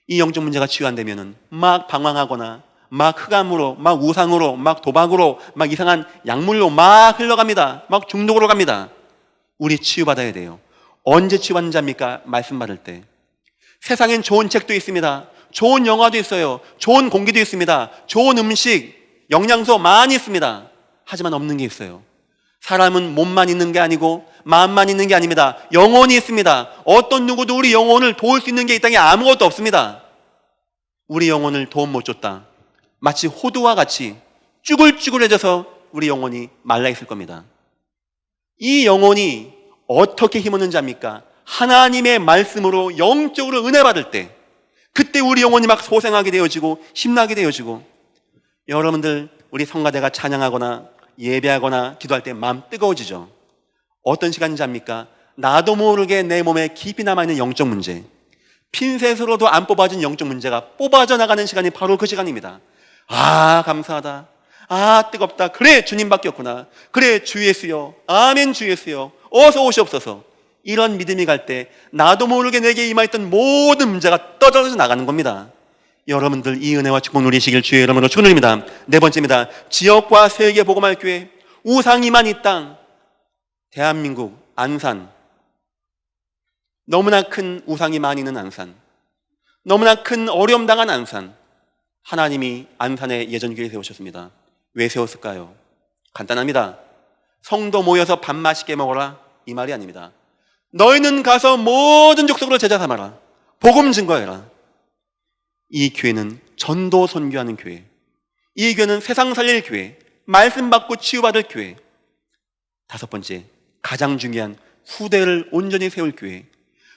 이 영적 문제가 치유 안 되면은 막 방황하거나 막 흑암으로, 막 우상으로, 막 도박으로, 막 이상한 약물로 막 흘러갑니다. 막 중독으로 갑니다. 우리 치유받아야 돼요. 언제 치유받는지 압니까? 말씀 받을 때. 세상엔 좋은 책도 있습니다. 좋은 영화도 있어요. 좋은 공기도 있습니다. 좋은 음식, 영양소 많이 있습니다. 하지만 없는 게 있어요. 사람은 몸만 있는 게 아니고 마음만 있는 게 아닙니다. 영혼이 있습니다. 어떤 누구도 우리 영혼을 도울 수 있는 게 이 땅에 아무것도 없습니다. 우리 영혼을 도움 못 줬다. 마치 호두와 같이 쭈글쭈글해져서 우리 영혼이 말라 있을 겁니다. 이 영혼이 어떻게 힘없는지 압니까? 하나님의 말씀으로 영적으로 은혜 받을 때, 그때 우리 영혼이 막 소생하게 되어지고 힘나게 되어지고. 여러분들, 우리 성가대가 찬양하거나 예배하거나 기도할 때 마음 뜨거워지죠. 어떤 시간인지 압니까? 나도 모르게 내 몸에 깊이 남아있는 영적 문제, 핀셋으로도 안 뽑아진 영적 문제가 뽑아져 나가는 시간이 바로 그 시간입니다. 아, 감사하다. 아, 뜨겁다. 그래, 주님밖에 없구나. 그래, 주 예수여. 아멘, 주 예수여. 어서 오시옵소서. 이런 믿음이 갈 때 나도 모르게 내게 임하였던 모든 문제가 떨어져 나가는 겁니다. 여러분들, 이 은혜와 축복 누리시길 주의 이름으로 축원드립니다. 네 번째입니다. 지역과 세계 복음할 교회. 우상이만 이 땅. 대한민국 안산. 너무나 큰 우상이 많이 있는 안산. 너무나 큰 어려움 당한 안산. 하나님이 안산에 예전교회 세우셨습니다. 왜 세웠을까요? 간단합니다. 성도 모여서 밥 맛있게 먹어라, 이 말이 아닙니다. 너희는 가서 모든 족속으로 제자 삼아라. 복음 증거해라. 이 교회는 전도 선교하는 교회. 이 교회는 세상 살릴 교회. 말씀 받고 치유받을 교회. 다섯 번째, 가장 중요한 후대를 온전히 세울 교회.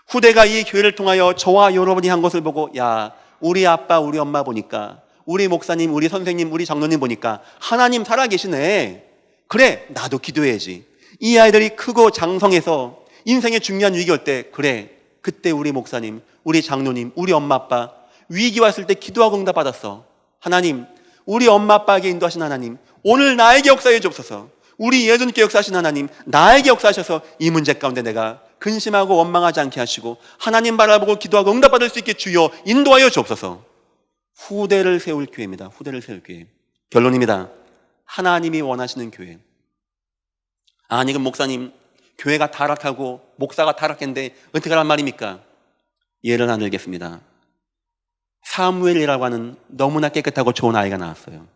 후대가 이 교회를 통하여 저와 여러분이 한 것을 보고, 야, 우리 아빠, 우리 엄마 보니까, 우리 목사님, 우리 선생님, 우리 장로님 보니까 하나님 살아계시네. 그래, 나도 기도해야지. 이 아이들이 크고 장성해서 인생의 중요한 위기 올 때, 그래, 그때 우리 목사님, 우리 장로님, 우리 엄마 아빠 위기 왔을 때 기도하고 응답 받았어. 하나님, 우리 엄마 아빠에게 인도하신 하나님, 오늘 나에게 역사해 주옵소서. 우리 예전께 역사하신 하나님, 나에게 역사하셔서 이 문제 가운데 내가 근심하고 원망하지 않게 하시고 하나님 바라보고 기도하고 응답받을 수 있게 주여 인도하여 주옵소서. 후대를 세울 교회입니다. 후대를 세울 교회. 결론입니다. 하나님이 원하시는 교회. 아니, 그럼 목사님, 교회가 타락하고 목사가 타락했는데 어떻게 하란 말입니까? 예를 하나 들겠습니다. 사무엘이라고 하는 너무나 깨끗하고 좋은 아이가 나왔어요.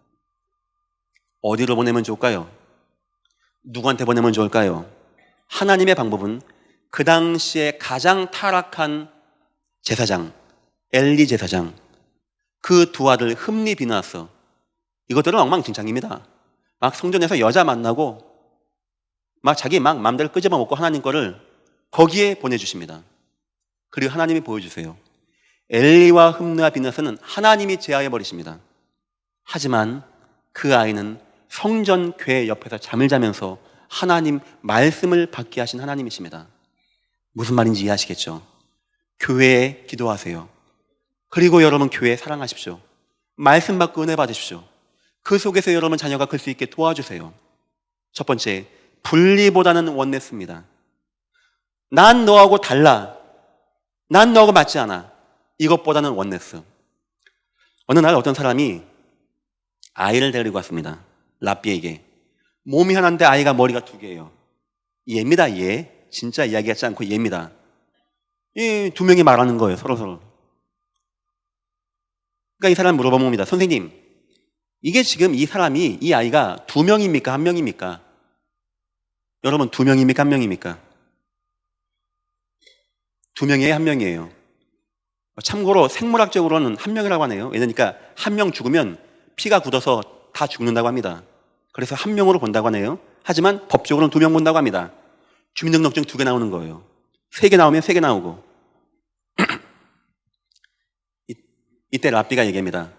어디로 보내면 좋을까요? 누구한테 보내면 좋을까요? 하나님의 방법은 그 당시에 가장 타락한 제사장, 엘리 제사장, 그 두 아들 흠리 비나스, 이것들은 엉망진창입니다. 막 성전에서 여자 만나고 막 자기 막 마음대로 끄집어 먹고 하나님 거를 거기에 보내주십니다. 그리고 하나님이 보여주세요. 엘리와 흠리와 비나스는 하나님이 제하해 버리십니다. 하지만 그 아이는 성전 궤 옆에서 잠을 자면서 하나님 말씀을 받게 하신 하나님이십니다. 무슨 말인지 이해하시겠죠? 교회에 기도하세요. 그리고 여러분 교회 사랑하십시오. 말씀 받고 은혜 받으십시오. 그 속에서 여러분 자녀가 클 수 있게 도와주세요. 첫 번째, 분리보다는 원네스입니다. 난 너하고 달라. 난 너하고 맞지 않아. 이것보다는 원네스. 어느 날 어떤 사람이 아이를 데리고 왔습니다. 랍비에게. 몸이 하나인데 아이가 머리가 두 개예요. 얘입니다, 얘. 진짜 이야기 같지 않고 얘입니다. 이 두 명이 말하는 거예요, 서로서로. 그러니까 이 사람 물어봅니다. 선생님, 이게 지금 이 사람이, 이 아이가 두 명입니까? 한 명입니까? 여러분, 두 명입니까? 한 명입니까? 두 명이에요? 한 명이에요? 참고로 생물학적으로는 한 명이라고 하네요. 왜냐니까 한 명 죽으면 피가 굳어서 다 죽는다고 합니다. 그래서 한 명으로 본다고 하네요. 하지만 법적으로는 두 명 본다고 합니다. 주민등록증 두 개 나오는 거예요. 세 개 나오면 세 개 나오고. 이때 랍비가 얘기합니다.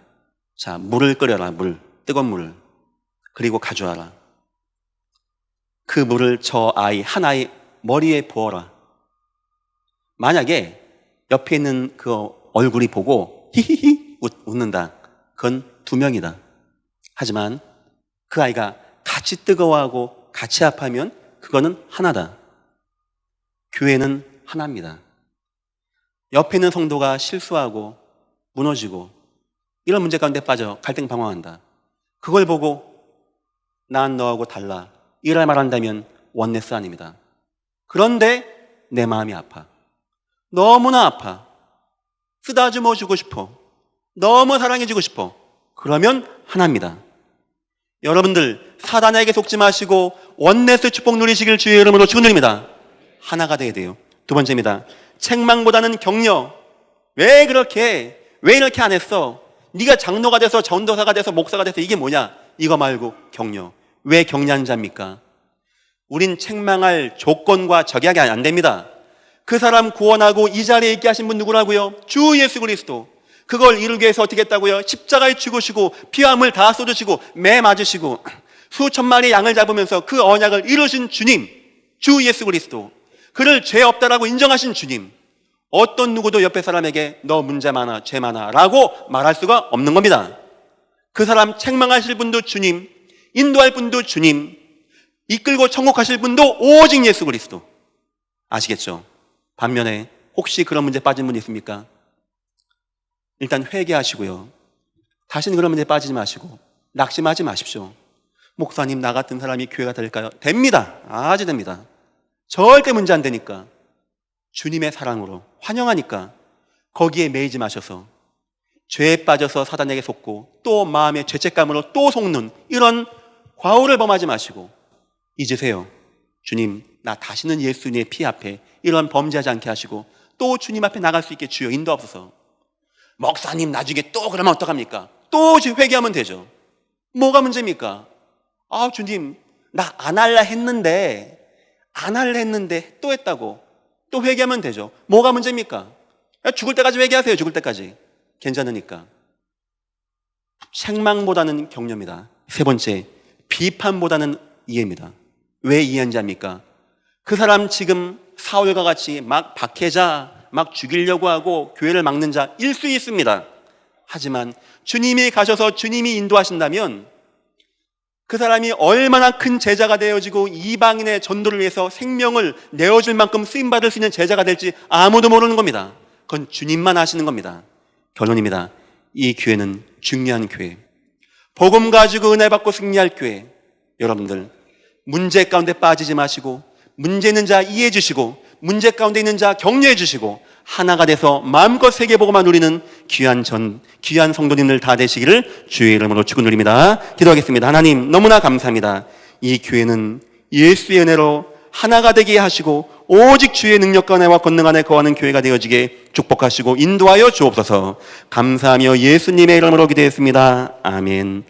자, 물을 끓여라, 물. 뜨거운 물을. 그리고 가져와라. 그 물을 저 아이, 한 아이 머리에 부어라. 만약에 옆에 있는 그 얼굴이 보고 히히히 웃는다. 그건 2명이다. 하지만 그 아이가 같이 뜨거워하고 같이 아파하면 그거는 하나다. 교회는 하나입니다. 옆에 있는 성도가 실수하고 무너지고 이런 문제 가운데 빠져 갈등 방황한다. 그걸 보고 난 너하고 달라 이런 말 한다면 원네스 아닙니다. 그런데 내 마음이 아파. 너무나 아파. 쓰다듬어 주고 싶어. 너무 사랑해 주고 싶어. 그러면 하나입니다. 여러분들 사단에게 속지 마시고 원네스 축복 누리시길 주의 이름으로 축원드립니다. 하나가 되어야 돼요. 2번째입니다. 책망보다는 격려. 왜 이렇게 안 했어? 네가 장로가 돼서 전도사가 돼서 목사가 돼서 이게 뭐냐? 이거 말고 격려. 왜 격려하는 자입니까? 우린 책망할 조건과 적약이 안 됩니다. 그 사람 구원하고 이 자리에 있게 하신 분 누구라고요? 주 예수 그리스도. 그걸 이루기 위해서 어떻게 했다고요? 십자가에 죽으시고 피와 물 다 쏟으시고 매 맞으시고 수천 마리의 양을 잡으면서 그 언약을 이루신 주님, 주 예수 그리스도. 그를 죄 없다라고 인정하신 주님. 어떤 누구도 옆에 사람에게 너 문제 많아, 죄 많아 라고 말할 수가 없는 겁니다. 그 사람 책망하실 분도 주님, 인도할 분도 주님, 이끌고 천국하실 분도 오직 예수 그리스도. 아시겠죠? 반면에 혹시 그런 문제 빠진 분 있습니까? 일단 회개하시고요. 다시는 그런 문제에 빠지지 마시고 낙심하지 마십시오. 목사님, 나 같은 사람이 교회가 될까요? 됩니다. 아주 됩니다. 절대 문제 안 되니까. 주님의 사랑으로 환영하니까 거기에 매이지 마셔서 죄에 빠져서 사단에게 속고 또 마음의 죄책감으로 또 속는 이런 과오를 범하지 마시고 잊으세요. 주님, 나 다시는 예수님의 피 앞에 이런 범죄하지 않게 하시고 또 주님 앞에 나갈 수 있게 주여 인도하소서. 목사님, 나중에 또 그러면 어떡합니까? 또 회개하면 되죠. 뭐가 문제입니까? 아, 주님, 나 안 할라 했는데 또 했다고. 또 회개하면 되죠. 뭐가 문제입니까? 죽을 때까지 회개하세요. 죽을 때까지. 괜찮으니까. 책망보다는 격려입니다. 3번째, 비판보다는 이해입니다. 왜 이해한지 압니까? 그 사람 지금 사울과 같이 막 박해자, 막 죽이려고 하고 교회를 막는 자일 수 있습니다. 하지만 주님이 가셔서 주님이 인도하신다면 그 사람이 얼마나 큰 제자가 되어지고 이방인의 전도를 위해서 생명을 내어줄 만큼 쓰임받을 수 있는 제자가 될지 아무도 모르는 겁니다. 그건 주님만 아시는 겁니다. 결론입니다. 이 교회는 중요한 교회. 복음 가지고 은혜 받고 승리할 교회. 여러분들 문제 가운데 빠지지 마시고 문제 있는 자 이해해 주시고 문제 가운데 있는 자 격려해 주시고 하나가 돼서 마음껏 세계보고만 누리는 귀한 성도님들 다 되시기를 주의 이름으로 축원드립니다. 기도하겠습니다. 하나님, 너무나 감사합니다. 이 교회는 예수의 은혜로 하나가 되게 하시고 오직 주의 능력과 은혜와 권능 안에 거하는 교회가 되어지게 축복하시고 인도하여 주옵소서. 감사하며 예수님의 이름으로 기도했습니다. 아멘.